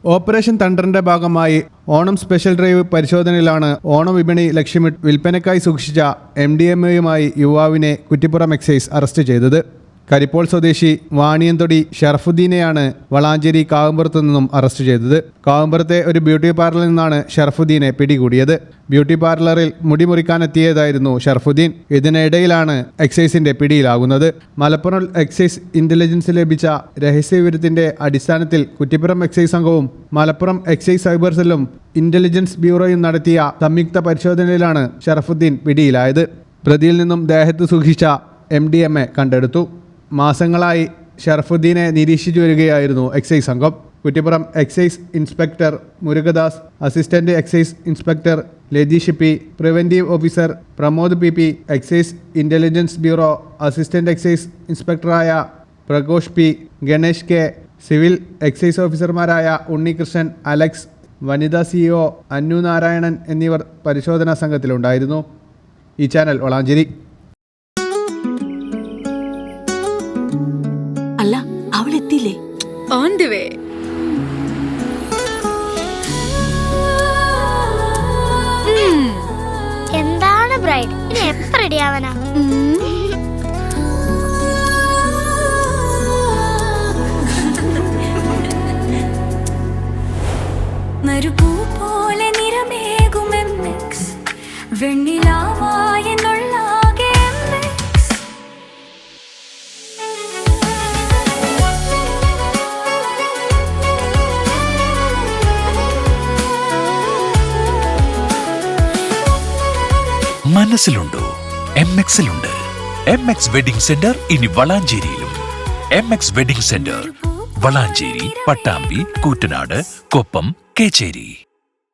Operation തണ്ടറിന്റെ ഭാഗമായി Onam special drive പരിശോധനയിലാണ് ഓണം വിപണി ലക്ഷ്യമിട്ട് വിൽപ്പനയ്ക്കായി സൂക്ഷിച്ച MDMA-യുമായി യുവാവിനെ കുറ്റിപ്പുറം എക്സൈസ് അറസ്റ്റ് ചെയ്തത്. കരിപ്പോൾ സ്വദേശി വാണിയന്തൊടി ഷറഫുദ്ദീനെയാണ് വളാഞ്ചേരി കാവുംപുറത്തു നിന്നും അറസ്റ്റ് ചെയ്തത്. കാവുംപുറത്തെ ഒരു ബ്യൂട്ടി പാർലറിൽ നിന്നാണ് ഷറഫുദ്ദീനെ പിടികൂടിയത്. ബ്യൂട്ടി പാർലറിൽ മുടി മുറിക്കാനെത്തിയതായിരുന്നു ഷറഫുദ്ദീൻ. ഇതിനിടയിലാണ് എക്സൈസിന്റെ പിടിയിലാകുന്നത്. മലപ്പുറം എക്സൈസ് ഇന്റലിജൻസ് ലഭിച്ച രഹസ്യവിവരത്തിന്റെ അടിസ്ഥാനത്തിൽ കുറ്റിപ്പുറം എക്സൈസ് സംഘവും മലപ്പുറം എക്സൈസ് സൈബർ സെല്ലും ഇന്റലിജൻസ് ബ്യൂറോയും നടത്തിയ സംയുക്ത പരിശോധനയിലാണ് ഷറഫുദ്ദീൻ പിടിയിലായത്. പ്രതിയിൽ നിന്നും ദേഹത്ത് സൂക്ഷിച്ച MDMA കണ്ടെടുത്തു. മാസങ്ങളായി ഷറഫുദ്ദീനെ നിരീക്ഷിച്ചു വരികയായിരുന്നു എക്സൈസ് സംഘം. Kuttippuram excise inspector Murugadas, assistant excise inspector Lajeesh P, preventive officer Pramod PP, excise intelligence bureau assistant excise ഇൻസ്പെക്ടറായ Praghosh P, Ganesh K, civil excise ഓഫീസർമാരായ ഉണ്ണികൃഷ്ണൻ, അലക്സ്, വനിതാ CEO അന്നു നാരായണൻ എന്നിവർ പരിശോധനാ സംഘത്തിലുണ്ടായിരുന്നു. ഈ ചാനൽ വളാഞ്ചേരി. അല്ല, അവൾ എത്തിയില്ലേ? On the way. എന്താണ് ബ്രൈഡ്, ഇനി എപ്പോ റെഡി ആവാനാ? മരുപൂ പോലെ നിറമേകും MX, വെണ്ണിലാവായ നുള്ളാകെ MX. മനസ്സിലുണ്ടോ? MX-ലുണ്ട്. MX വെഡിംഗ് സെന്റർ ഇനി വളാഞ്ചേരിയിലും. MX wedding centre Valanchery, Pattambi, Koottanad, Koppam, Kecheri.